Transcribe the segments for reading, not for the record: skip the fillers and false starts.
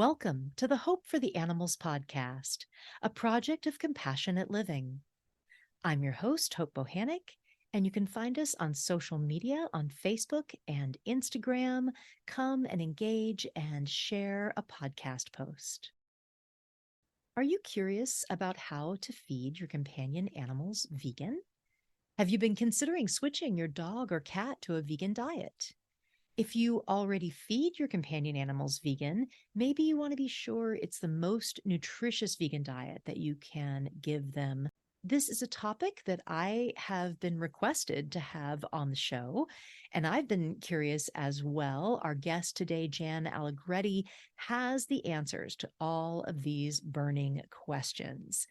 Welcome to the Hope for the Animals podcast, a project of compassionate living. I'm your host, Hope Bohannic, and you can find us on social media on Facebook and Instagram. Come and engage and share a podcast post. Are you curious about how to feed your companion animals vegan? Have you been considering switching your dog or cat to a vegan diet? If you already feed your companion animals vegan, maybe you want to be sure it's the most nutritious vegan diet that you can give them. This is a topic that I have been requested to have on the show, and I've been curious as well. Our guest today, Jan Allegretti, has the answers to all of these burning questions.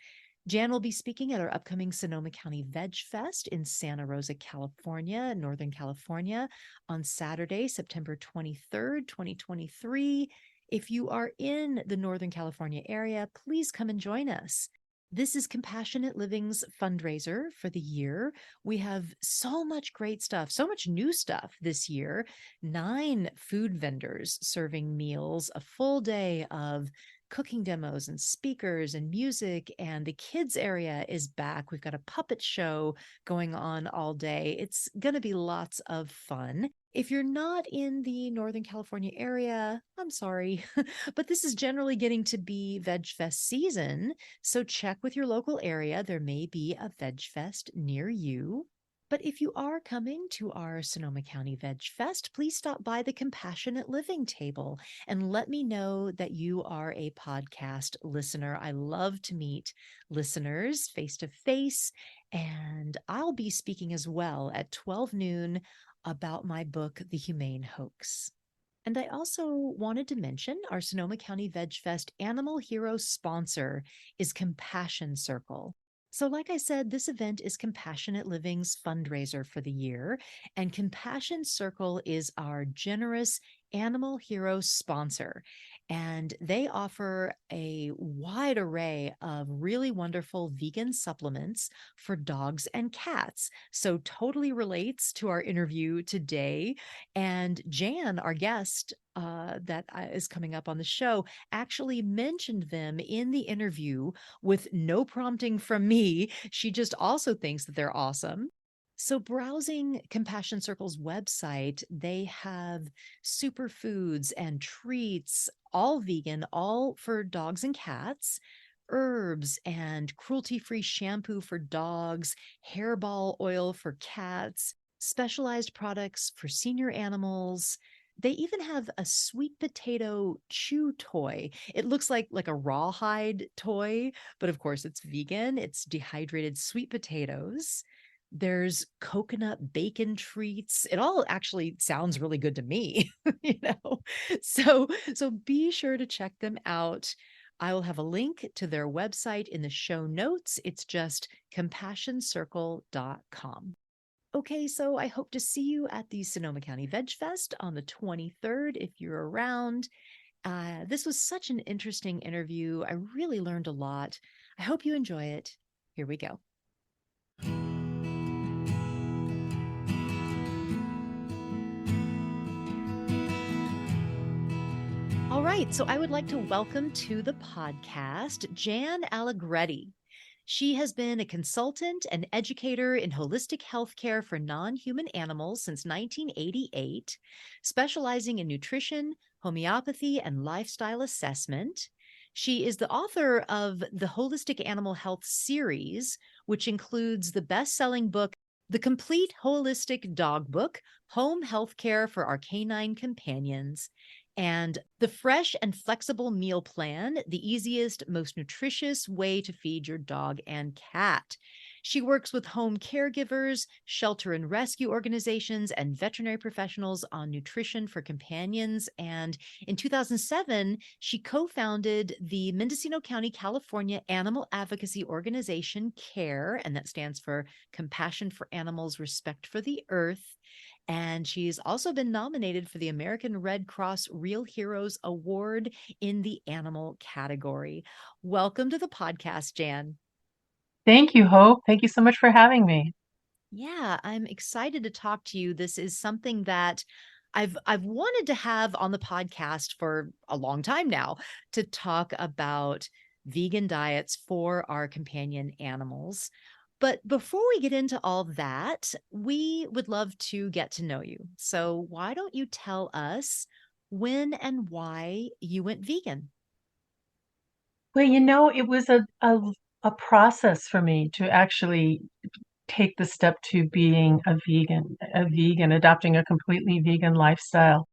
Jan will be speaking at our upcoming Sonoma County Veg Fest in Santa Rosa, California, Northern California, on Saturday, September 23rd, 2023. If you are in the Northern California area, please come and join us. This is Compassionate Living's fundraiser for the year. We have so much great stuff, so much new stuff this year. 9 food vendors serving meals, a full day of cooking demos and speakers and music, and the kids area is back. We've got a puppet show going on all day. It's going to be lots of fun. If you're not in the Northern California area, I'm sorry, but this is generally getting to be Veg Fest season. So check with your local area. There may be a Veg Fest near you. But if you are coming to our Sonoma County Veg Fest, please stop by the Compassionate Living table and let me know that you are a podcast listener. I love to meet listeners face to face, and I'll be speaking as well at 12 noon about my book, The Humane Hoax. And I also wanted to mention our Sonoma County Veg Fest Animal Hero sponsor is Compassion Circle. So, like I said, this event is Compassionate Living's fundraiser for the year, and Compassion Circle is our generous Animal Hero sponsor. And they offer a wide array of really wonderful vegan supplements for dogs and cats. So, totally relates to our interview today. And Jan, our guest, that is coming up on the show, actually mentioned them in the interview with no prompting from me. She just also thinks that they're awesome. So, browsing Compassion Circle's website, they have superfoods and treats, all vegan, all for dogs and cats, herbs and cruelty free shampoo for dogs, hairball oil for cats, specialized products for senior animals. They even have a sweet potato chew toy. It looks like a rawhide toy, but of course it's vegan. It's dehydrated sweet potatoes. There's coconut bacon treats. It all actually sounds really good to me, you know. So be sure to check them out. I will have a link to their website in the show notes. It's just compassioncircle.com. Okay, so I hope to see you at the Sonoma County Veg Fest on the 23rd if you're around. This was such an interesting interview. I really learned a lot. I hope you enjoy it. Here we go. All right, so I would like to welcome to the podcast Jan Allegretti. She has been a consultant and educator in holistic healthcare for non-human animals since 1988, specializing in nutrition, homeopathy, and lifestyle assessment. She is the author of the Holistic Animal Health series, which includes the best-selling book, The Complete Holistic Dog Book, Home Healthcare for Our Canine Companions, and the Fresh and Flexible Meal Plan, the easiest, most nutritious way to feed your dog and cat. She works with home caregivers, shelter and rescue organizations, and veterinary professionals on nutrition for companions. And in 2007, she co-founded the Mendocino County, California animal advocacy organization, CARE, and that stands for Compassion for Animals, Respect for the Earth. And she's also been nominated for the American Red Cross Real Heroes Award in the animal category. Welcome to the podcast, Jan. Thank you, Hope. Thank you so much for having me. Yeah, I'm excited to talk to you. This is something that I've wanted to have on the podcast for a long time now to talk about vegan diets for our companion animals. But before we get into all that, we would love to get to know you. So why don't you tell us when and why you went vegan? Well, it was a process for me to actually take the step to being adopting a completely vegan lifestyle.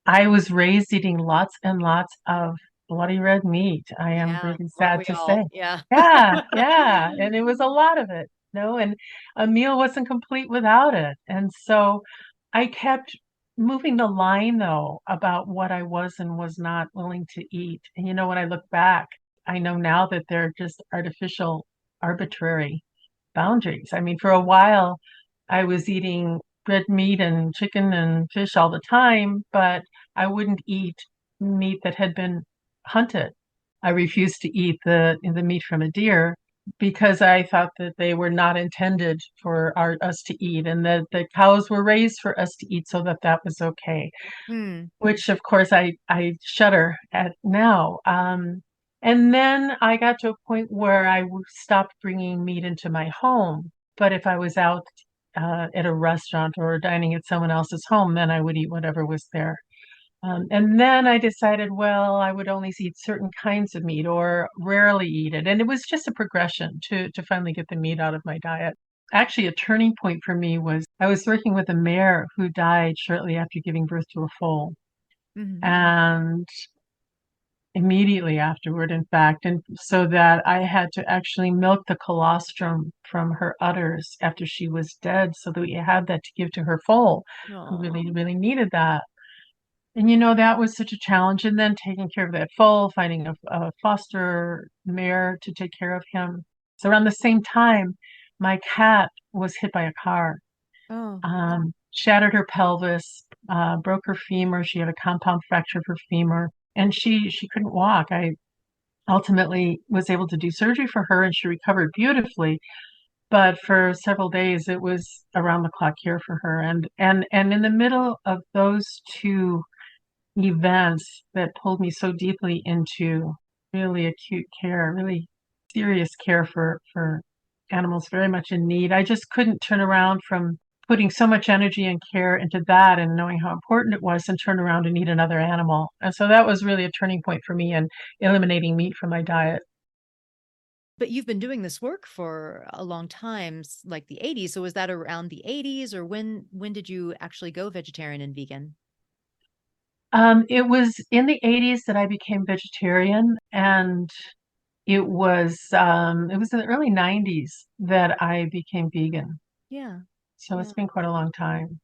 I was raised eating lots and lots of bloody red meat. I am Yeah, really weren't sad we to all? say. Yeah. Yeah, yeah. And it was a lot of it, and a meal wasn't complete without it. And so I kept moving the line, though, about what I was and was not willing to eat. And when I look back, I know now that they're just artificial, arbitrary boundaries. I mean, for a while, I was eating red meat and chicken and fish all the time, but I wouldn't eat meat that had been hunted. I refused to eat the meat from a deer because I thought that they were not intended for us to eat, and that the cows were raised for us to eat, so that was okay. Hmm. Which, of course, I shudder at now. And then I got to a point where stopped bringing meat into my home. But if I was out at a restaurant or dining at someone else's home, then I would eat whatever was there. And then I decided, well, I would only eat certain kinds of meat or rarely eat it. And it was just a progression to finally get the meat out of my diet. Actually, a turning point for me was I was working with a mare who died shortly after giving birth to a foal. Hmm. And immediately afterward, in fact, and so that I had to actually milk the colostrum from her udders after she was dead so that we had that to give to her foal, who Oh. really, really needed that. And that was such a challenge. And then taking care of that foal, finding a foster mare to take care of him. So around the same time, my cat was hit by a car, Oh. shattered her pelvis, broke her femur. She had a compound fracture of her femur, and she couldn't walk. I ultimately was able to do surgery for her, and she recovered beautifully. But for several days, it was around the clock care for her. And in the middle of those two events that pulled me so deeply into really acute care, really serious care for animals very much in need. I just couldn't turn around from putting so much energy and care into that and knowing how important it was and turn around and eat another animal. And so that was really a turning point for me in eliminating meat from my diet. But you've been doing this work for a long time, like the 80s. So was that around the 80s, or when did you actually go vegetarian and vegan? It was in the 80s that I became vegetarian, and it was in the early 90s that I became vegan. Yeah. So it's Yeah. been quite a long time.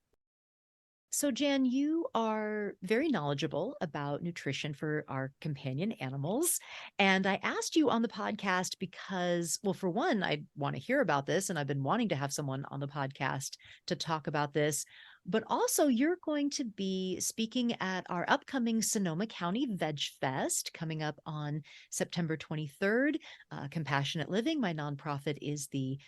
So, Jan, you are very knowledgeable about nutrition for our companion animals. And I asked you on the podcast because, well, for one, I want to hear about this, and I've been wanting to have someone on the podcast to talk about this. But also, you're going to be speaking at our upcoming Sonoma County Veg Fest coming up on September 23rd. Compassionate Living, my nonprofit, is the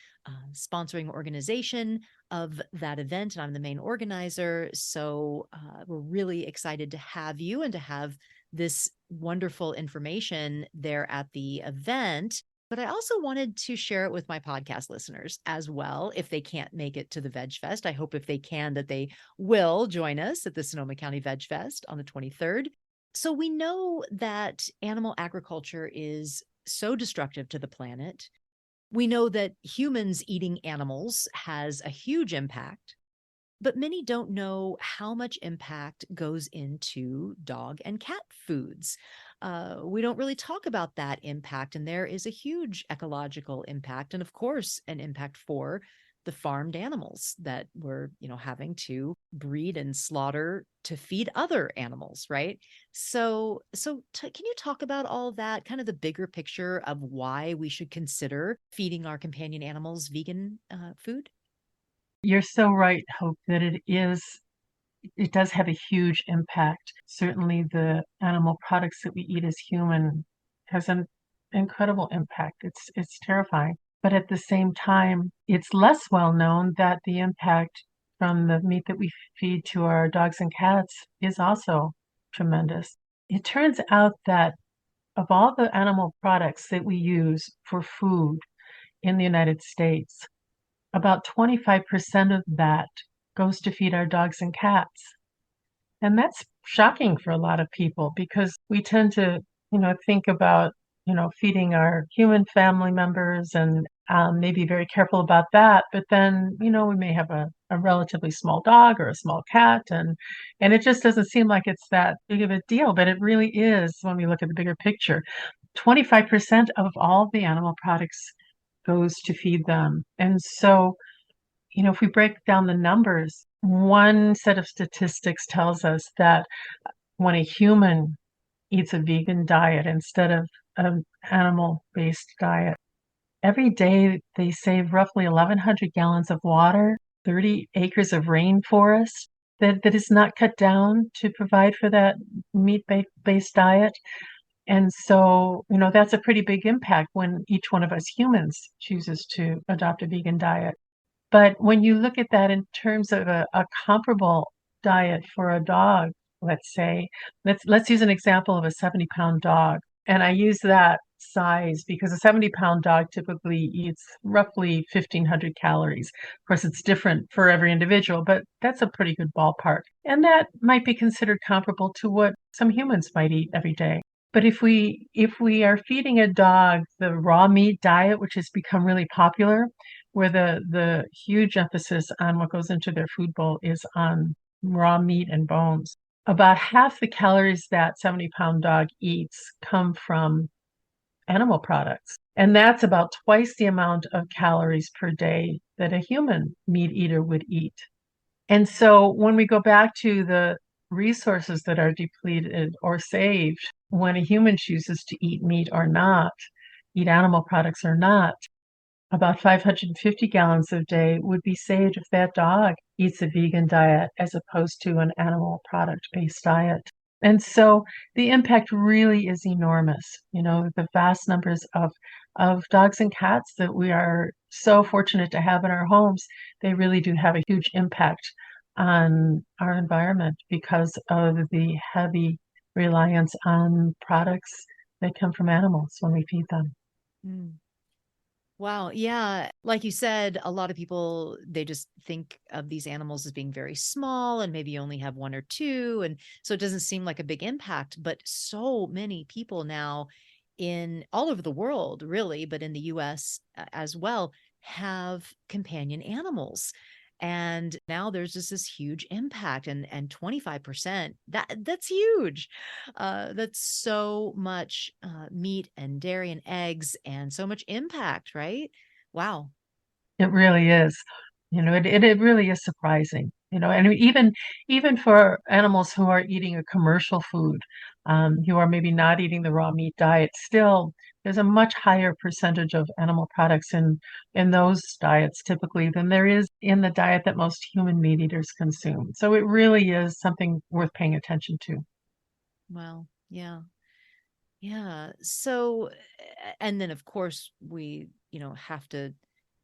sponsoring organization of that event, and I'm the main organizer. So we're really excited to have you and to have this wonderful information there at the event. But I also wanted to share it with my podcast listeners as well. If they can't make it to the Veg Fest, I hope if they can that they will join us at the Sonoma County Veg Fest on the 23rd. So we know that animal agriculture is so destructive to the planet. We know that humans eating animals has a huge impact, but many don't know how much impact goes into dog and cat foods. We don't really talk about that impact, and there is a huge ecological impact, and of course, an impact for the farmed animals that we're, having to breed and slaughter to feed other animals, right? Can you talk about all that, kind of the bigger picture of why we should consider feeding our companion animals vegan food? You're so right, Hope, that it does have a huge impact. Certainly the animal products that we eat as human has an incredible impact. It's terrifying. But at the same time, it's less well known that the impact from the meat that we feed to our dogs and cats is also tremendous. It turns out that of all the animal products that we use for food in the United States, about 25% of that goes to feed our dogs and cats. And that's shocking for a lot of people because we tend to, think about, feeding our human family members and maybe very careful about that. But then, we may have a relatively small dog or a small cat, and it just doesn't seem like it's that big of a deal. But it really is when we look at the bigger picture. 25% of all the animal products goes to feed them. And so, if we break down the numbers, one set of statistics tells us that when a human eats a vegan diet instead of an animal-based diet, every day they save roughly 1,100 gallons of water, 30 acres of rainforest that is not cut down to provide for that meat-based diet. And so, that's a pretty big impact when each one of us humans chooses to adopt a vegan diet. But when you look at that in terms of a comparable diet for a dog, let's say, let's use an example of a 70-pound dog. And I use that size because a 70-pound dog typically eats roughly 1,500 calories. Of course, it's different for every individual, but that's a pretty good ballpark. And that might be considered comparable to what some humans might eat every day. But if we are feeding a dog the raw meat diet, which has become really popular, where the huge emphasis on what goes into their food bowl is on raw meat and bones, about half the calories that 70-pound dog eats come from animal products. And that's about twice the amount of calories per day that a human meat eater would eat. And so when we go back to the resources that are depleted or saved when a human chooses to eat meat or not, eat animal products or not, about 550 gallons a day would be saved if that dog eats a vegan diet as opposed to an animal product-based diet. And so the impact really is enormous. The vast numbers of dogs and cats that we are so fortunate to have in our homes, they really do have a huge impact on our environment because of the heavy reliance on products that come from animals when we feed them. Mm. Wow. Yeah. Like you said, a lot of people, they just think of these animals as being very small and maybe only have one or two. And so it doesn't seem like a big impact. But so many people now in all over the world, really, but in the US as well, have companion animals. And now there's just this huge impact and 25%, that's huge. That's so much meat and dairy and eggs and so much impact, right? Wow. It really is. It really is surprising. And even for animals who are eating a commercial food, who are maybe not eating the raw meat diet, still there's a much higher percentage of animal products in those diets typically than there is in the diet that most human meat eaters consume. So it really is something worth paying attention to. Wow. Yeah. Yeah. So, and then of course we,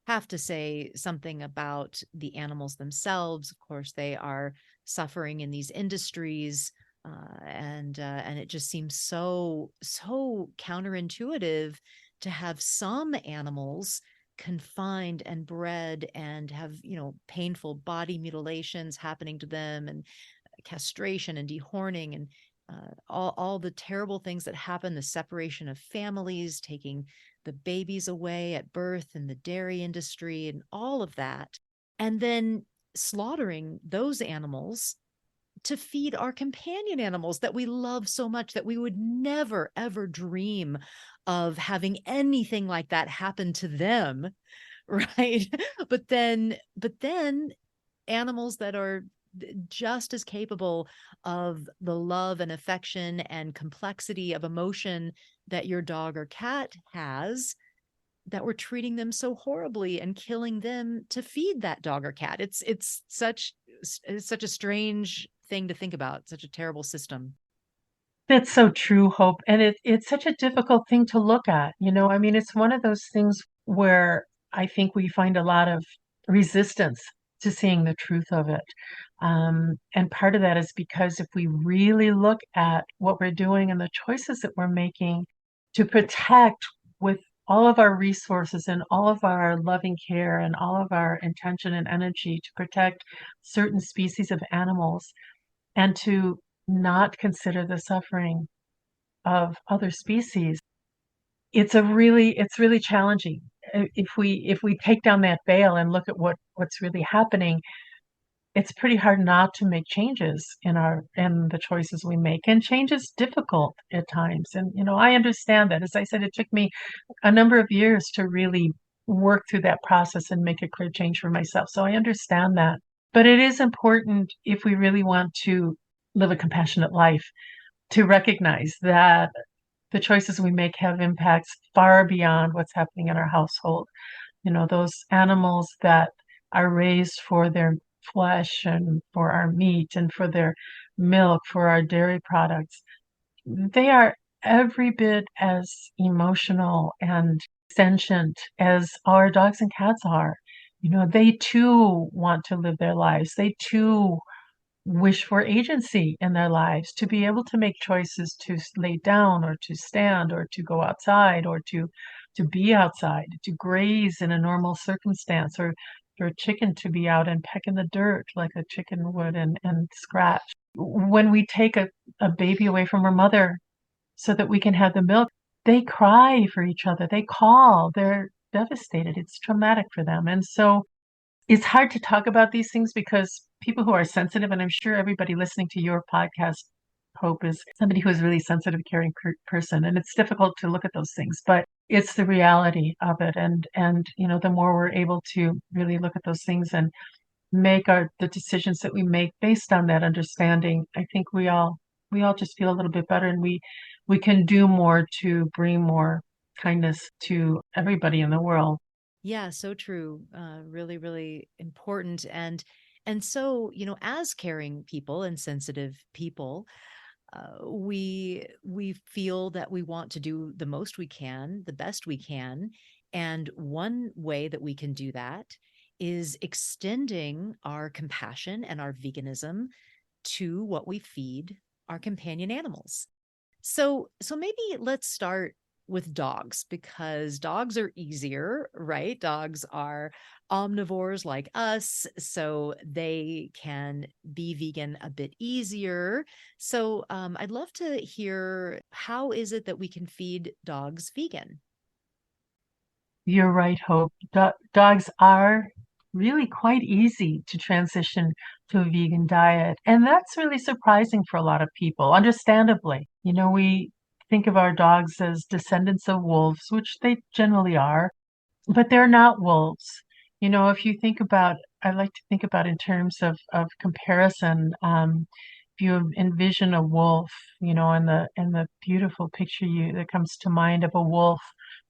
have to say something about the animals themselves. Of course, they are suffering in these industries, and it just seems so counterintuitive to have some animals confined and bred and have painful body mutilations happening to them and castration and dehorning and all the terrible things that happen, the separation of families, taking the babies away at birth in the dairy industry and all of that. And then slaughtering those animals to feed our companion animals that we love so much that we would never, ever dream of having anything like that happen to them. Right. But then animals that are just as capable of the love and affection and complexity of emotion that your dog or cat has, that we're treating them so horribly and killing them to feed that dog or cat. It's such a strange thing to think about, such a terrible system. That's so true, Hope. And it's such a difficult thing to look at. I mean, it's one of those things where I think we find a lot of resistance to seeing the truth of it. And part of that is because if we really look at what we're doing and the choices that we're making to protect with all of our resources and all of our loving care and all of our intention and energy to protect certain species of animals and to not consider the suffering of other species, it's really challenging. If we take down that veil and look at what's really happening, it's pretty hard not to make changes in the choices we make. And change is difficult at times. And I understand that. As I said, it took me a number of years to really work through that process and make a clear change for myself. So I understand that. But it is important, if we really want to live a compassionate life, to recognize that the choices we make have impacts far beyond what's happening in our household. Those animals that are raised for their flesh and for our meat and for their milk, for our dairy products, they are every bit as emotional and sentient as our dogs and cats are. They too want to live their lives. They too wish for agency in their lives, to be able to make choices to lay down or to stand or to go outside or to be outside, to graze in a normal circumstance, or for a chicken to be out and peck in the dirt like a chicken would and scratch. When we take a baby away from her mother so that we can have the milk, they cry for each other. They call. They're devastated. It's traumatic for them. And so it's hard to talk about these things because people who are sensitive, and I'm sure everybody listening to your podcast, Hope, is somebody who is really sensitive, caring person. And it's difficult to look at those things, but it's the reality of it. And the more we're able to really look at those things and make the decisions that we make based on that understanding, I think we all just feel a little bit better, and we can do more to bring more kindness to everybody in the world. Yeah, so true. Really, really important. And so, as caring people and sensitive people, we feel that we want to do the most we can, the best we can. And one way that we can do that is extending our compassion and our veganism to what we feed our companion animals. So maybe let's start with dogs, because dogs are easier, right? Dogs are omnivores like us, so they can be vegan a bit easier. So I'd love to hear, how is it that we can feed dogs vegan? You're right, Hope. Dogs are really quite easy to transition to a vegan diet. And that's really surprising for a lot of people, understandably. We think of our dogs as descendants of wolves, which they generally are, but they're not wolves. If you think about, I like to think about in terms of comparison. If you envision a wolf, and the beautiful picture that comes to mind of a wolf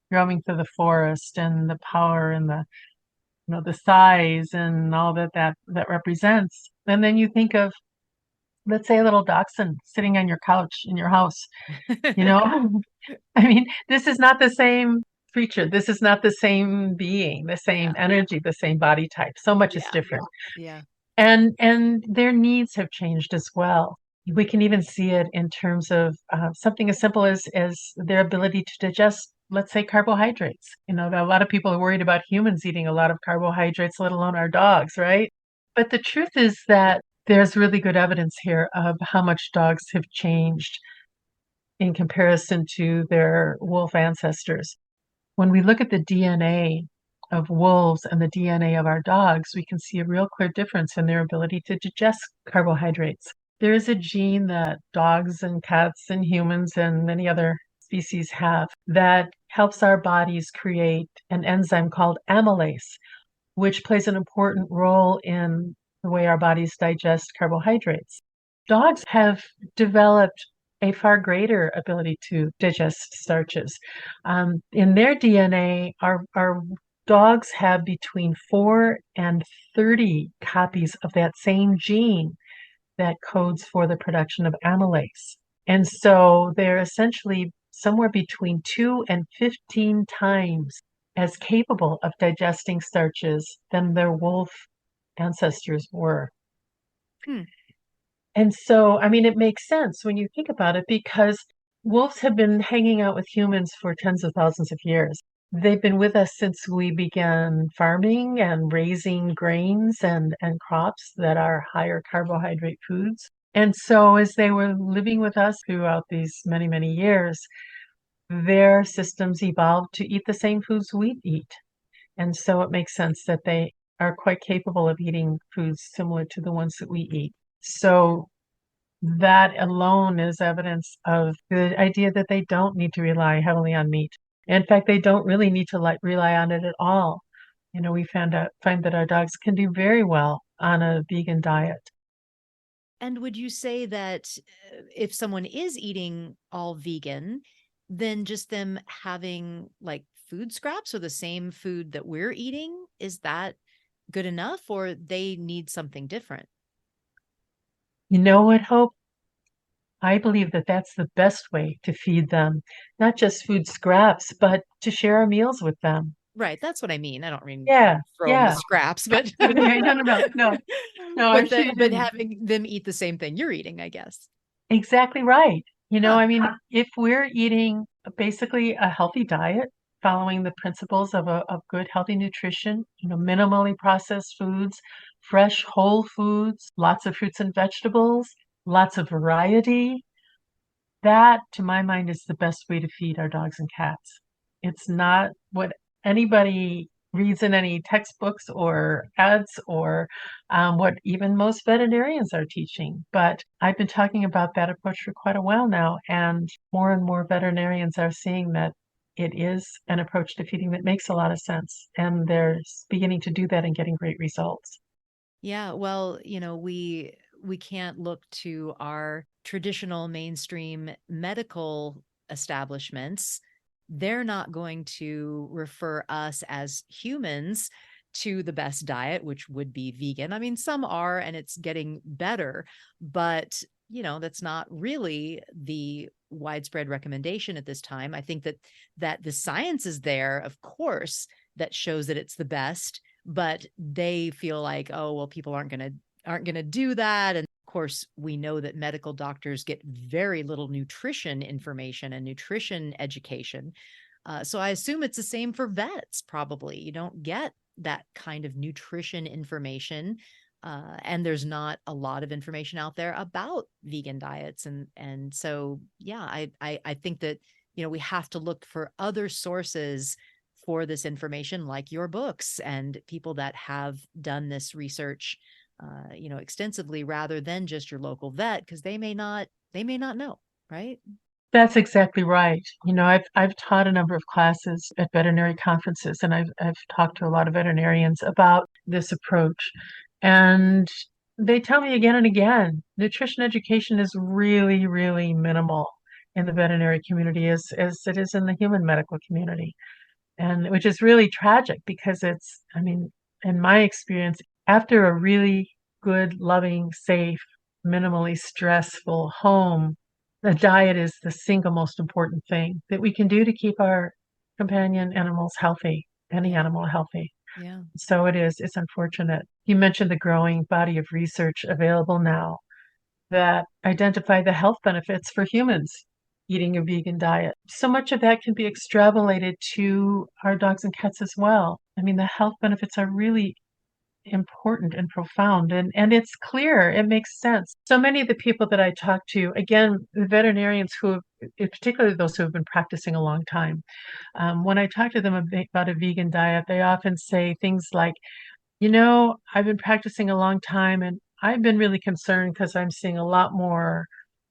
roaming through the forest and the power and the size and all that represents. And then you think of, let's say, a little dachshund sitting on your couch in your house, you know? I mean, this is not the same creature. This is not the same being, the same Yeah, energy, the same body type. So much is yeah, different. yeah. And their needs have changed as well. We can even see it in terms of something as simple as their ability to digest, let's say, carbohydrates. A lot of people are worried about humans eating a lot of carbohydrates, let alone our dogs, right? But the truth is that there's really good evidence here of how much dogs have changed in comparison to their wolf ancestors. When we look at the DNA of wolves and the DNA of our dogs, we can see a real clear difference in their ability to digest carbohydrates. There is a gene that dogs and cats and humans and many other species have that helps our bodies create an enzyme called amylase, which plays an important role in the way our bodies digest carbohydrates. Dogs have developed a far greater ability to digest starches. In their DNA, our dogs have between 4 and 30 copies of that same gene that codes for the production of amylase. And so they're essentially somewhere between 2 and 15 times as capable of digesting starches than their wolf ancestors were. Hmm. And so, I mean, it makes sense when you think about it because wolves have been hanging out with humans for tens of thousands of years. They've been with us since we began farming and raising grains and crops that are higher carbohydrate foods. And so, as they were living with us throughout these many, many years, their systems evolved to eat the same foods we eat. And so it makes sense that they are quite capable of eating foods similar to the ones that we eat. So that alone is evidence of the idea that they don't need to rely heavily on meat. In fact, they don't really need to rely on it at all. We find that our dogs can do very well on a vegan diet. And would you say that if someone is eating all vegan, then just them having like food scraps or the same food that we're eating, is that good enough or they need something different? You know what, Hope? I believe that that's the best way to feed them, not just food scraps, but to share our meals with them. Right, that's what I mean. I don't mean, Yeah, throw them the yeah. scraps, but Okay, no, no, no, no, no, I see what you but didn't. having them eat the same thing you're eating, I guess. Exactly right. Huh. I mean, if we're eating basically a healthy diet, following the principles of good, healthy nutrition, minimally processed foods, fresh, whole foods, lots of fruits and vegetables, lots of variety, that, to my mind, is the best way to feed our dogs and cats. It's not what anybody reads in any textbooks or ads or what even most veterinarians are teaching. But I've been talking about that approach for quite a while now, and more veterinarians are seeing that it is an approach to feeding that makes a lot of sense. And they're beginning to do that and getting great results. Yeah, well, we can't look to our traditional mainstream medical establishments. They're not going to refer us as humans to the best diet, which would be vegan. I mean, some are, and it's getting better, but that's not really the widespread recommendation at this time. I think that the science is there, of course, that shows that it's the best, but they feel like, oh, well, people aren't going to do that. And of course, we know that medical doctors get very little nutrition information and nutrition education. So I assume it's the same for vets. Probably you don't get that kind of nutrition information, and there's not a lot of information out there about vegan diets. And so yeah, I think that we have to look for other sources for this information, like your books and people that have done this research, extensively, rather than just your local vet, because they may not know, right? That's exactly right. I've taught a number of classes at veterinary conferences, and I've talked to a lot of veterinarians about this approach. And they tell me again and again, nutrition education is really, really minimal in the veterinary community as it is in the human medical community. And which is really tragic because I mean, in my experience, after a really good, loving, safe, minimally stressful home, the diet is the single most important thing that we can do to keep our companion animals healthy, any Yeah. animal healthy. Yeah. So it's unfortunate. You mentioned the growing body of research available now that identify the health benefits for humans eating a vegan diet. So much of that can be extrapolated to our dogs and cats as well. I mean, the health benefits are really important and profound, and it's clear, it makes sense. So many of the people that I talk to, again, the veterinarians who have, particularly those who have been practicing a long time, when I talk to them about a vegan diet, they often say things like, I've been practicing a long time and I've been really concerned because I'm seeing a lot more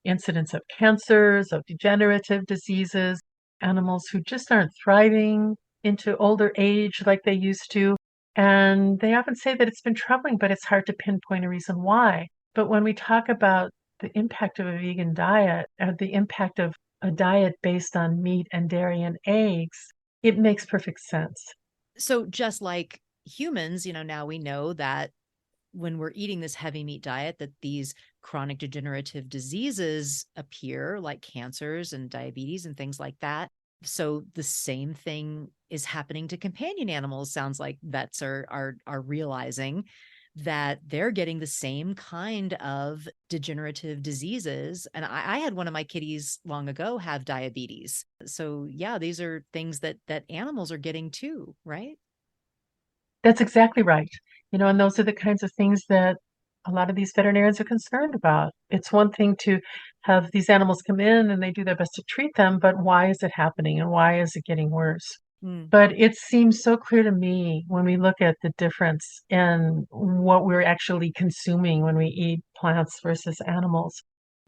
incidents of cancers, of degenerative diseases, animals who just aren't thriving into older age like they used to. And they often say that it's been troubling, but it's hard to pinpoint a reason why. But when we talk about the impact of a vegan diet or the impact of a diet based on meat and dairy and eggs, it makes perfect sense. So just like humans, now we know that when we're eating this heavy meat diet, that these chronic degenerative diseases appear, like cancers and diabetes and things like that. So the same thing is happening to companion animals, sounds like vets are realizing, that they're getting the same kind of degenerative diseases. And I had one of my kitties long ago have diabetes. So yeah, these are things that animals are getting too, right? That's exactly right. And those are the kinds of things that a lot of these veterinarians are concerned about. It's one thing to have these animals come in and they do their best to treat them, but why is it happening and why is it getting worse? Mm. But it seems so clear to me when we look at the difference in what we're actually consuming when we eat plants versus animals.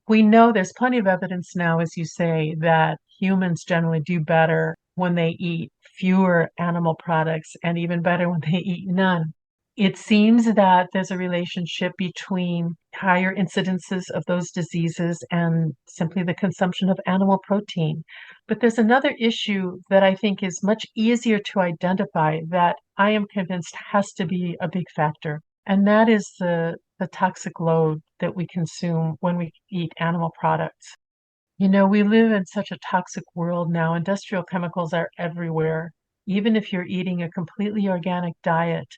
We know there's plenty of evidence now, as you say, that humans generally do better when they eat fewer animal products and even better when they eat none. It seems that there's a relationship between higher incidences of those diseases and simply the consumption of animal protein. But there's another issue that I think is much easier to identify that I am convinced has to be a big factor. And that is the toxic load that we consume when we eat animal products. We live in such a toxic world now. Industrial chemicals are everywhere. Even if you're eating a completely organic diet,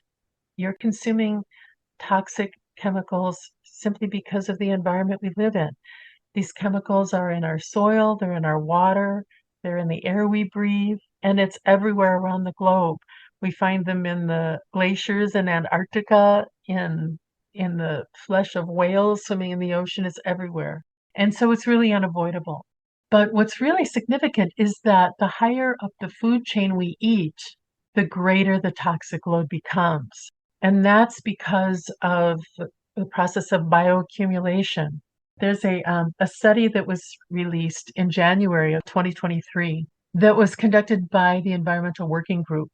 you're consuming toxic chemicals simply because of the environment we live in. These chemicals are in our soil, they're in our water, they're in the air we breathe, and it's everywhere around the globe. We find them in the glaciers in Antarctica, in the flesh of whales swimming in the ocean. It's everywhere. And so it's really unavoidable. But what's really significant is that the higher up the food chain we eat, the greater the toxic load becomes. And that's because of the process of bioaccumulation. There's a study that was released in January of 2023 that was conducted by the Environmental Working Group.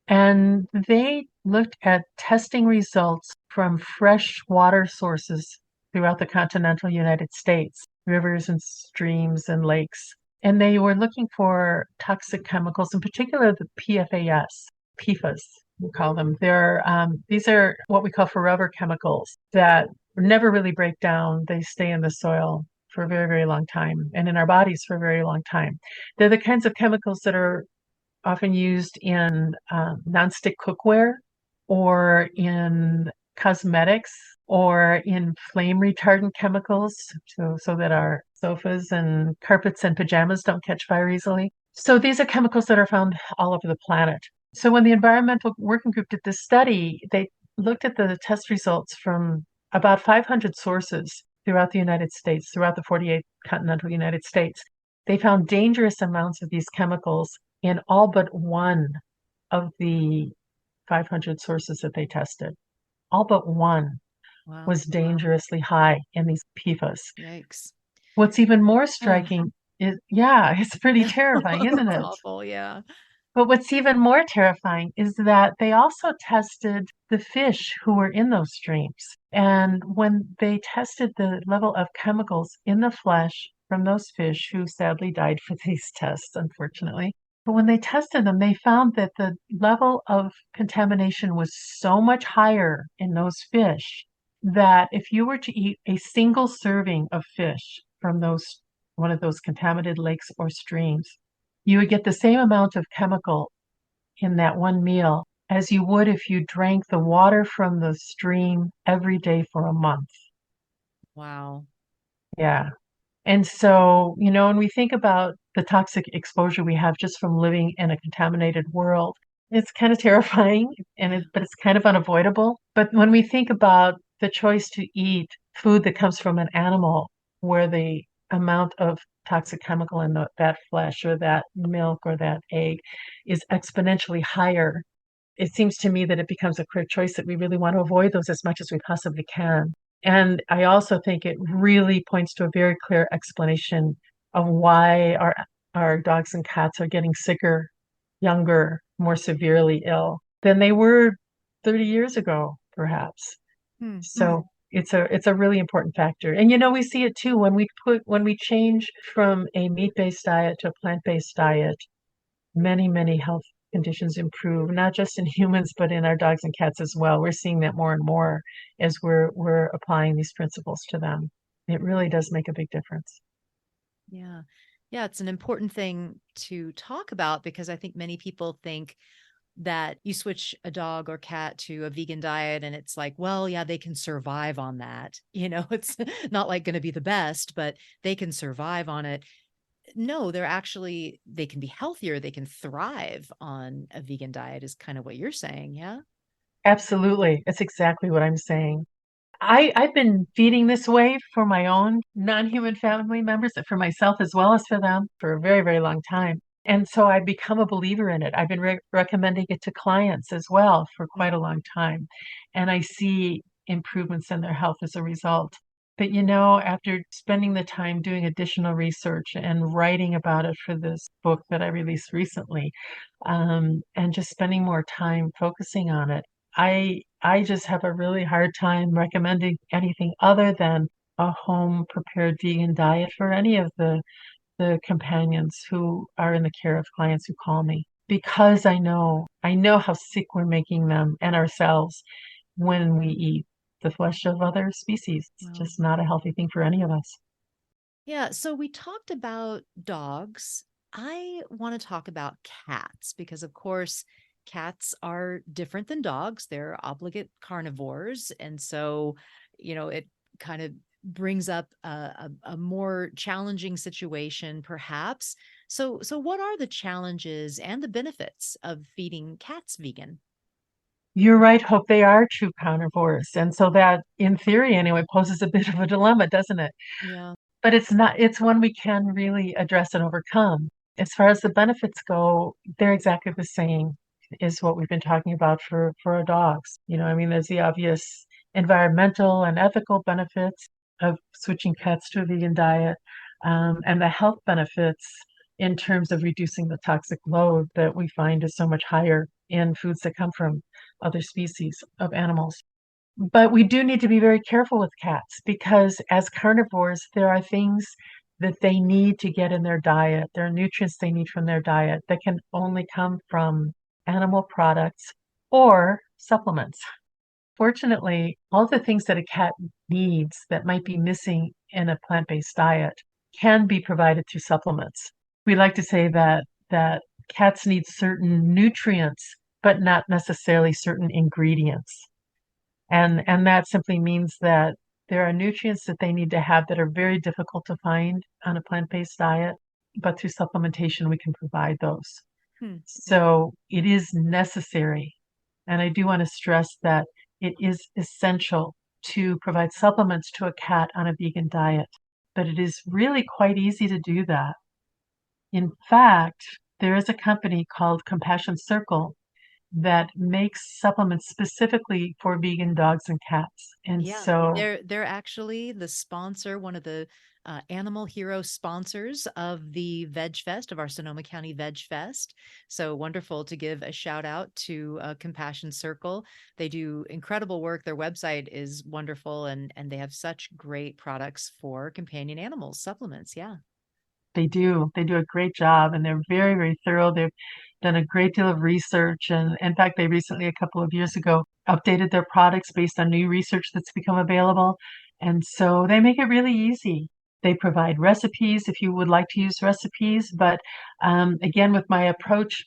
And they looked at testing results from fresh water sources throughout the continental United States, rivers and streams and lakes. And they were looking for toxic chemicals, in particular the PFAS, we call them. These are what we call forever chemicals that never really break down. They stay in the soil for a very, very long time and in our bodies for a very long time. They're the kinds of chemicals that are often used in nonstick cookware or in cosmetics or in flame retardant chemicals so that our sofas and carpets and pajamas don't catch fire easily. So these are chemicals that are found all over the planet. So when the Environmental Working Group did this study, they looked at the test results from about 500 sources throughout the United States, throughout the 48 continental United States. They found dangerous amounts of these chemicals in all but one of the 500 sources that they tested. All but one Wow. was dangerously high in these PFAS. Yikes. What's even more Oh, striking is, yeah, it's pretty terrifying, isn't it's it? awful. Yeah. But what's even more terrifying is that they also tested the fish who were in those streams. And when they tested the level of chemicals in the flesh from those fish who sadly died for these tests, unfortunately, but when they tested them, they found that the level of contamination was so much higher in those fish that if you were to eat a single serving of fish from those one of those contaminated lakes or streams, you would get the same amount of chemical in that one meal as you would if you drank the water from the stream every day for a month. Wow. Yeah. And so, when we think about the toxic exposure we have just from living in a contaminated world, it's kind of terrifying Yeah. but it's kind of unavoidable. But when we think about the choice to eat food that comes from an animal where the amount of toxic chemical in that flesh or that milk or that egg is exponentially higher, it seems to me that it becomes a clear choice that we really want to avoid those as much as we possibly can. And I also think it really points to a very clear explanation of why our dogs and cats are getting sicker, younger, more severely ill than they were 30 years ago, perhaps. Hmm. So it's a really important factor. And we see it too when we change from a meat-based diet to a plant-based diet, many health conditions improve, not just in humans, but in our dogs and cats as well. We're seeing that more and more as we're applying these principles to them. It really does make a big difference. Yeah. Yeah. It's an important thing to talk about because I think many people think that you switch a dog or cat to a vegan diet and it's like, well, yeah, they can survive on that. It's not like going to be the best, but they can survive on it. No, they can be healthier. They can thrive on a vegan diet, is kind of what you're saying. Yeah. Absolutely. It's exactly what I'm saying. I've been feeding this way for my own non-human family members, for myself as well as for them, for a very, very long time. And so I've become a believer in it. I've been recommending it to clients as well for quite a long time. And I see improvements in their health as a result. But after spending the time doing additional research and writing about it for this book that I released recently, and just spending more time focusing on it, I just have a really hard time recommending anything other than a home prepared vegan diet for any of the companions who are in the care of clients who call me, because I know how sick we're making them and ourselves when we eat the flesh of other species. It's Well, just not a healthy thing for any of us. yeah. So we talked about dogs. I want to talk about cats because, of course, cats are different than dogs. They're obligate carnivores. And so, it kind of brings up a more challenging situation, perhaps. So what are the challenges and the benefits of feeding cats vegan? You're right, Hope. They are true carnivores. And so that, in theory anyway, poses a bit of a dilemma, doesn't it? Yeah. But it's not, it's one we can really address and overcome. As far as the benefits go, they're exactly the same as what we've been talking about for our dogs. I mean, there's the obvious environmental and ethical benefits of switching pets to a vegan diet, and the health benefits in terms of reducing the toxic load that we find is so much higher in foods that come from other species of animals. But we do need to be very careful with cats because as carnivores, there are things that they need to get in their diet. There are nutrients they need from their diet that can only come from animal products or supplements. Fortunately, all the things that a cat needs that might be missing in a plant-based diet can be provided through supplements. We like to say that cats need certain nutrients, but not necessarily certain ingredients. And that simply means that there are nutrients that they need to have that are very difficult to find on a plant-based diet, but through supplementation, we can provide those. Hmm. So it is necessary. And I do want to stress that it is essential to provide supplements to a cat on a vegan diet, but it is really quite easy to do that. In fact, there is a company called Compassion Circle that makes supplements specifically for vegan dogs and cats. And Yeah, so they're actually the sponsor, one of the animal hero sponsors of the Veg Fest, of our Sonoma County Veg Fest. So wonderful to give a shout out to Compassion Circle. They do incredible work. Their website is wonderful, and they have such great products for companion animals, supplements. Yeah. they do a great job, and they're very, very thorough. They've done a great deal of research. And in fact, they recently, a couple of years ago, updated their products based on new research that's become available. And so they make it really easy. They provide recipes if you would like to use recipes. But again, with my approach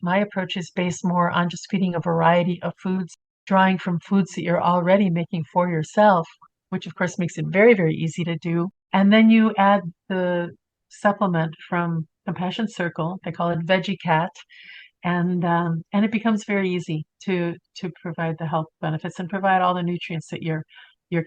is based more on just feeding a variety of foods, drawing from foods that you're already making for yourself, which of course makes it very, very easy to do. And then you add the supplement from Compassion Circle. They call it Veggie Cat, and it becomes very easy to provide the health benefits and provide all the nutrients that your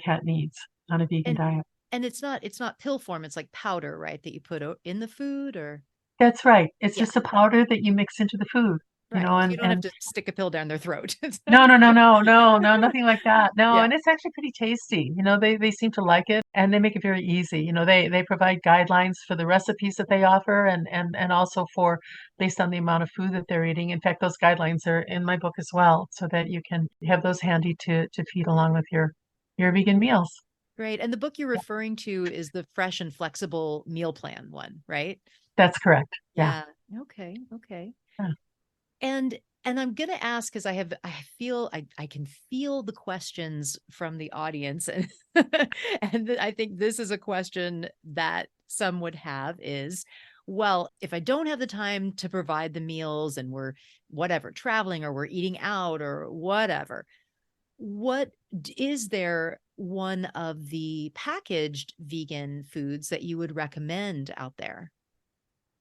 cat needs on a vegan And diet. and it's not pill form, it's like powder, right? That you put in the food or That's right. It's yeah, just a powder that you mix into the food, right. So you don't have and to stick a pill down their throat. no, no, no, no, no, no, nothing like that. No, Yeah. and it's actually pretty tasty. They seem to like it, and they make it very easy. They provide guidelines for the recipes that they offer, and also for based on the amount of food that they're eating. In fact, those guidelines are in my book as well, so that you can have those handy to feed along with your vegan meals. Great. And the book you're referring to is the Fresh and Flexible Meal Plan one, right? That's correct. Yeah. Yeah. Okay. Okay. Yeah. And I'm gonna ask because I can feel the questions from the audience, and I think this is a question that some would have is well, if I don't have the time to provide the meals and we're whatever traveling or we're eating out or whatever, what is there one of the packaged vegan foods that you would recommend out there?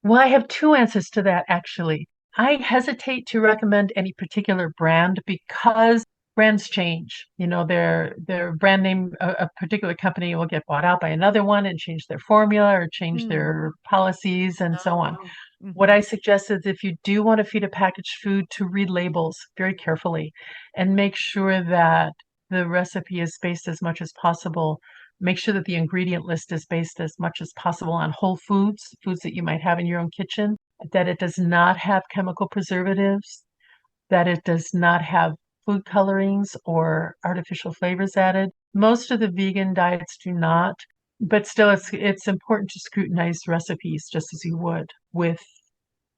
Well, I have two answers to that, actually. I hesitate to recommend any particular brand because brands change. Their brand name, a particular company will get bought out by another one and change their formula or change Hmm. their policies and so Oh, on. wow. What Hmm. I suggest is if you do want to feed a packaged food, to read labels very carefully and make sure that the recipe is based as much as possible. Make sure that the ingredient list is based as much as possible on whole foods, foods that you might have in your own kitchen, that it does not have chemical preservatives, that it does not have food colorings or artificial flavors added. Most of the vegan diets do not, but still it's important to scrutinize recipes just as you would with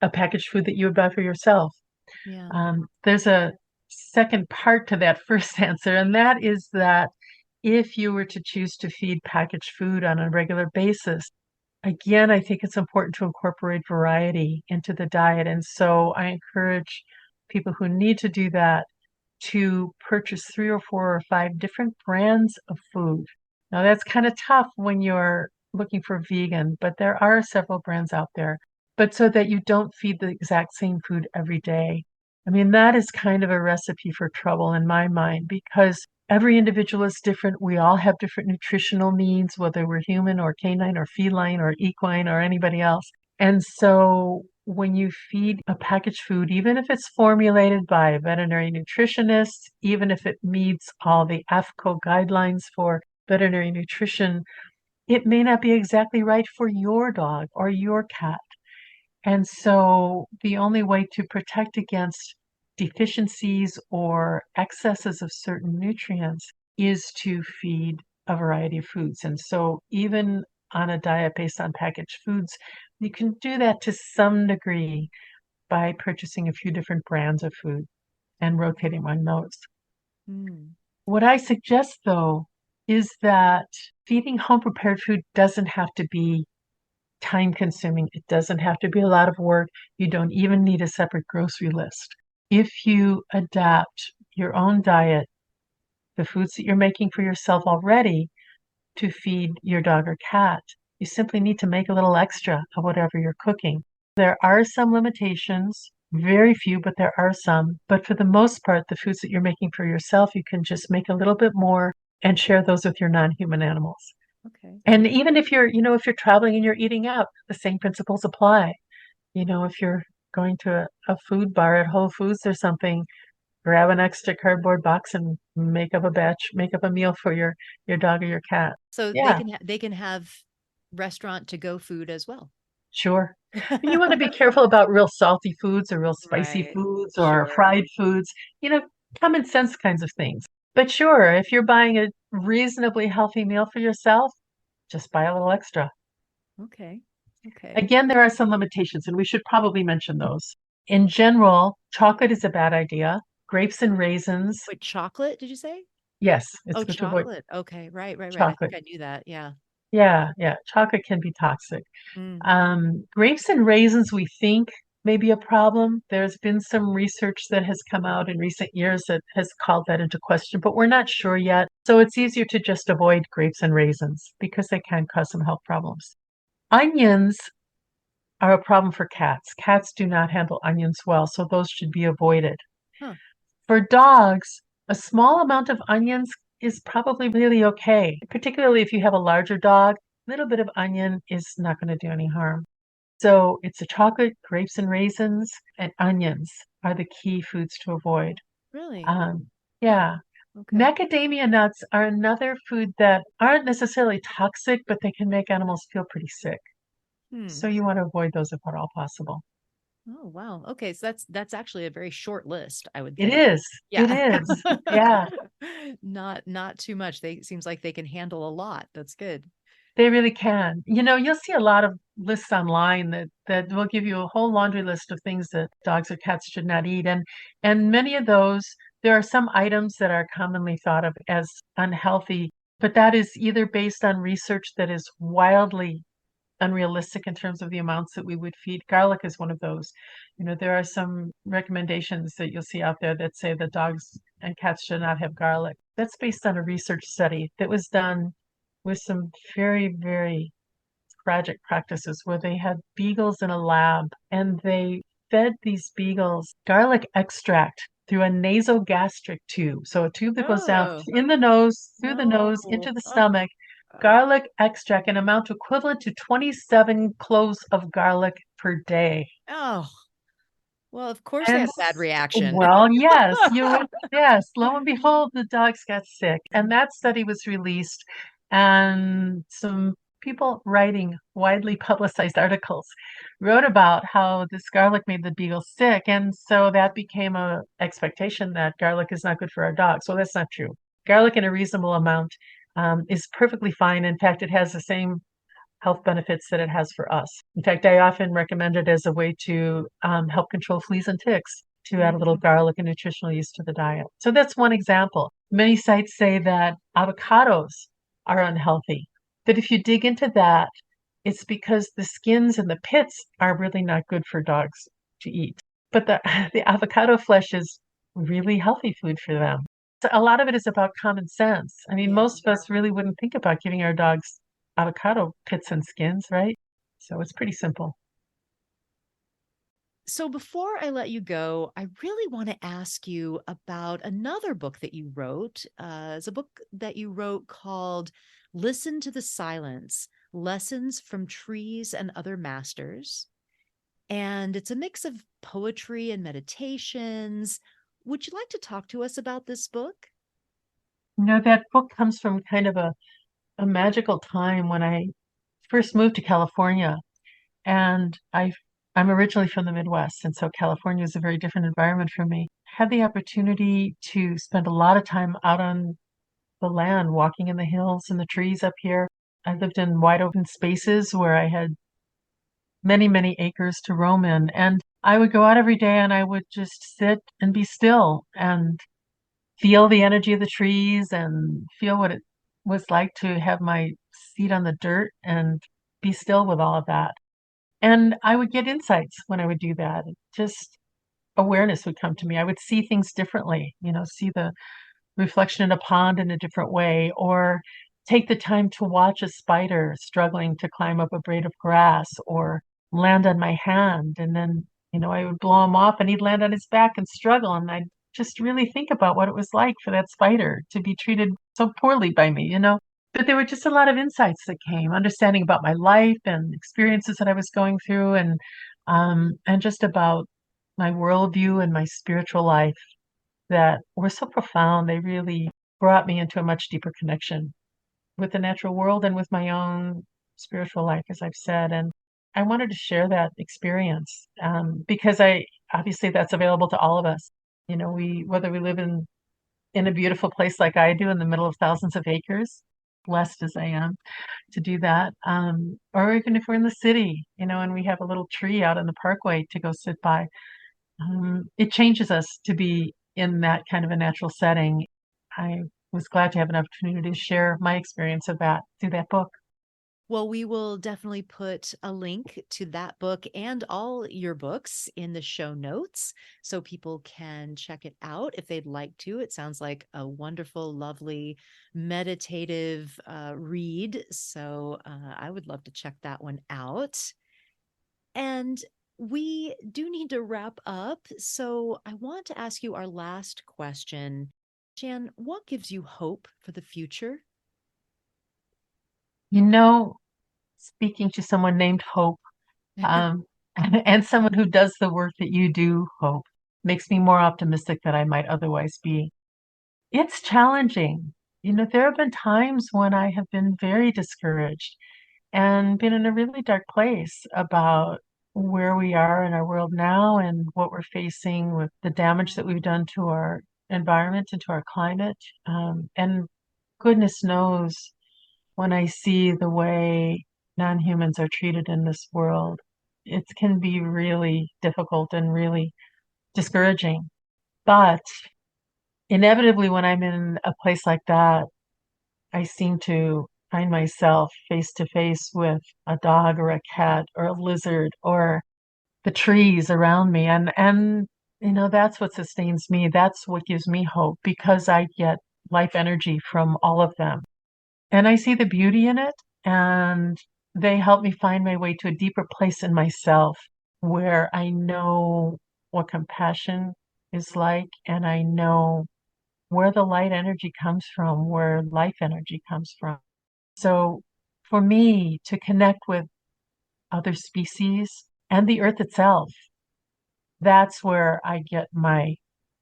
a packaged food that you would buy for yourself. Yeah. There's a second part to that first answer, and that is that if you were to choose to feed packaged food on a regular basis, again, I think it's important to incorporate variety into the diet. And so I encourage people who need to do that to purchase 3 or 4 or 5 different brands of food. Now, that's kind of tough when you're looking for vegan, but there are several brands out there. But so that you don't feed the exact same food every day. I mean, that is kind of a recipe for trouble in my mind because every individual is different. We all have different nutritional needs, whether we're human or canine or feline or equine or anybody else. And so when you feed a packaged food, even if it's formulated by a veterinary nutritionist, even if it meets all the AFCO guidelines for veterinary nutrition, it may not be exactly right for your dog or your cat. And so the only way to protect against deficiencies or excesses of certain nutrients is to feed a variety of foods. And so even on a diet based on packaged foods, you can do that to some degree by purchasing a few different brands of food and rotating on those. Mm. What I suggest, though, is that feeding home prepared food doesn't have to be time consuming. It doesn't have to be a lot of work. You don't even need a separate grocery list. If you adapt your own diet, the foods that you're making for yourself already to feed your dog or cat, you simply need to make a little extra of whatever you're cooking. There are some limitations, very few, but there are some. But for the most part, the foods that you're making for yourself, you can just make a little bit more and share those with your non-human animals. Okay. And even if you're traveling and you're eating out, the same principles apply. If you're going to a food bar at Whole Foods or something, grab an extra cardboard box and make up a meal for your dog or your cat. So Yeah, they can have restaurant to go food as well. sure. And you want to be careful about real salty foods or real spicy Right. foods or Sure. fried foods, you know, common sense kinds of things. But sure, if you're buying a reasonably healthy meal for yourself, just buy a little extra. Okay. Okay. Again, there are some limitations, and we should probably mention those. In general, chocolate is a bad idea. Grapes and raisins, Wait, chocolate, did you say? yes, Oh, it's good to avoid chocolate. Okay. Right, right, right. I think chocolate. I knew that. Yeah. Yeah, yeah, chocolate can be toxic. Mm. Grapes and raisins, we think may be a problem. There's been some research that has come out in recent years that has called that into question, but we're not sure yet. So it's easier to just avoid grapes and raisins because they can cause some health problems. Onions are a problem for cats. Cats do not handle onions well, so those should be avoided. Huh. For dogs, a small amount of onions is probably really okay, particularly if you have a larger dog. A little bit of onion is not going to do any harm. So it's a chocolate, grapes and raisins, and onions are the key foods to avoid. Really? Um, Huh. yeah. Okay. Macadamia nuts are another food that aren't necessarily toxic, but they can make animals feel pretty sick. Hmm. So you want to avoid those if at all possible. Oh, wow. Okay. So that's actually a very short list, I would It think. is. It Yeah. is. Yeah, Not too much. They seems like they can handle a lot. That's good. they really can. You'll see a lot of lists online that will give you a whole laundry list of things that dogs or cats should not eat. And many of those, there are some items that are commonly thought of as unhealthy, but that is either based on research that is wildly unrealistic in terms of the amounts that we would feed. Garlic is one of those. There are some recommendations that you'll see out there that say that dogs and cats should not have garlic. That's based on a research study that was done with some very, very tragic practices where they had beagles in a lab and they fed these beagles garlic extract through a nasogastric tube. So a tube that goes down Oh, in the nose, through the nose, no. into the Oh, stomach, oh. garlic extract, an amount equivalent to 27 cloves of garlic per day. Oh. Well, of course they And had a bad reaction. well, yes, yes, lo and behold, the dogs got sick. And that study was released, and some people writing widely publicized articles wrote about how this garlic made the beagles sick. And so that became a expectation that garlic is not good for our dogs. Well, that's not true. Garlic in a reasonable amount is perfectly fine. In fact, it has the same health benefits that it has for us. In fact, I often recommend it as a way to help control fleas and ticks, to add a little Mhm. garlic and nutritional yeast to the diet. So that's one example. Many sites say that avocados are unhealthy. But if you dig into that, it's because the skins and the pits are really not good for dogs to eat. But the, the avocado flesh is really healthy food for them. So a lot of it is about common sense. I mean, Yeah. most of us really wouldn't think about giving our dogs avocado pits and skins, right? So it's pretty simple. So before I let you go, I really want to ask you about another book that you wrote. It's a book that you wrote called Listen to the Silence: Lessons from Trees and Other Masters. And it's a mix of poetry and meditations. Would you like to talk to us about this book? That book comes from kind of a magical time when I first moved to California. And I'm originally from the Midwest, and so California is a very different environment for me. Had the opportunity to spend a lot of time out on the land, walking in the hills and the trees up here. I lived in wide open spaces where I had many, many acres to roam in. And I would go out every day and I would just sit and be still and feel the energy of the trees and feel what it was like to have my feet on the dirt and be still with all of that. And I would get insights when I would do that. Just awareness would come to me. I would see things differently, see the reflection in a pond in a different way, or take the time to watch a spider struggling to climb up a blade of grass or land on my hand. And then, I would blow him off and he'd land on his back and struggle. And I'd just really think about what it was like for that spider to be treated so poorly by me. But there were just a lot of insights that came, understanding about my life and experiences that I was going through, and just about my worldview and my spiritual life that were so profound. They really brought me into a much deeper connection with the natural world and with my own spiritual life, as I've said. And I wanted to share that experience because obviously that's available to all of us. Whether we live in a beautiful place like I do in the middle of thousands of acres, blessed as I am to do that, or even if we're in the city, and we have a little tree out in the parkway to go sit by. It changes us to be in that kind of a natural setting. I was glad to have an opportunity to share my experience of that through that book. Well, we will definitely put a link to that book and all your books in the show notes so people can check it out if they'd like to. It sounds like a wonderful, lovely, meditative read. So I would love to check that one out. And we do need to wrap up. So I want to ask you our last question. Jan, what gives you hope for the future? You know, Speaking to someone named Hope, um, and someone who does the work that you do, Hope, makes me more optimistic than I might otherwise be. It's challenging. There have been times when I have been very discouraged and been in a really dark place about where we are in our world now and what we're facing with the damage that we've done to our environment and to our climate. And goodness knows when I see the way non-humans are treated in this world, it can be really difficult and really discouraging. But inevitably, when I'm in a place like that, I seem to find myself face to face with a dog or a cat or a lizard or the trees around me. And that's what sustains me. That's what gives me hope because I get life energy from all of them. And I see the beauty in it, and they help me find my way to a deeper place in myself where I know what compassion is like, and I know where the light energy comes from, where life energy comes from. So for me to connect with other species and the earth itself, that's where I get my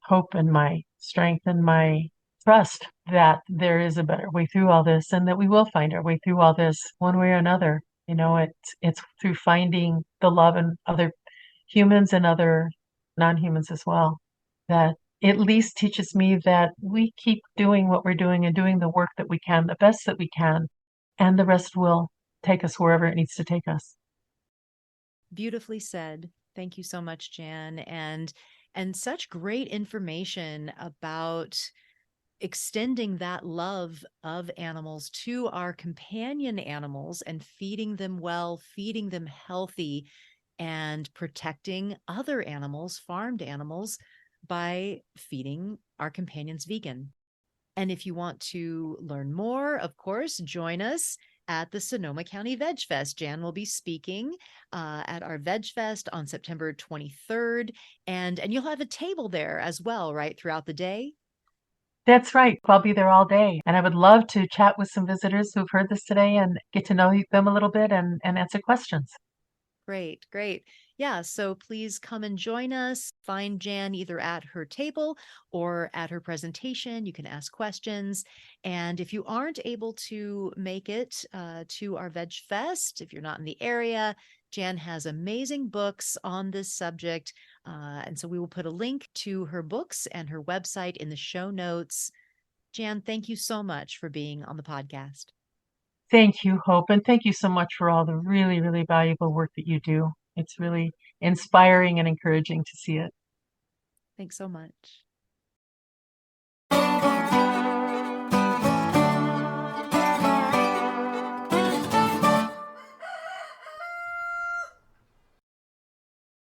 hope and my strength and my trust that there is a better way through all this and that we will find our way through all this one way or another. It's through finding the love in other humans and other non-humans as well that at least teaches me that we keep doing what we're doing and doing the work that we can, the best that we can, and the rest will take us wherever it needs to take us. Beautifully said. Thank you so much, Jan. And such great information about extending that love of animals to our companion animals and feeding them well, feeding them healthy, and protecting other animals, farmed animals, by feeding our companions vegan. And if you want to learn more, of course, join us at the Sonoma County Veg Fest. Jan will be speaking at our Veg Fest on September 23rd. And you'll have a table there as well, right, throughout the day? That's right. I'll be there all day. And I would love to chat with some visitors who've heard this today and get to know them a little bit and answer questions. Great, great. Yeah, so please come and join us. Find Jan either at her table or at her presentation. You can ask questions. And if you aren't able to make it to our Veg Fest, if you're not in the area, Jan has amazing books on this subject. And so we will put a link to her books and her website in the show notes. Jan, thank you so much for being on the podcast. Thank you, Hope. And thank you so much for all the really, really valuable work that you do. It's really inspiring and encouraging to see it. Thanks so much.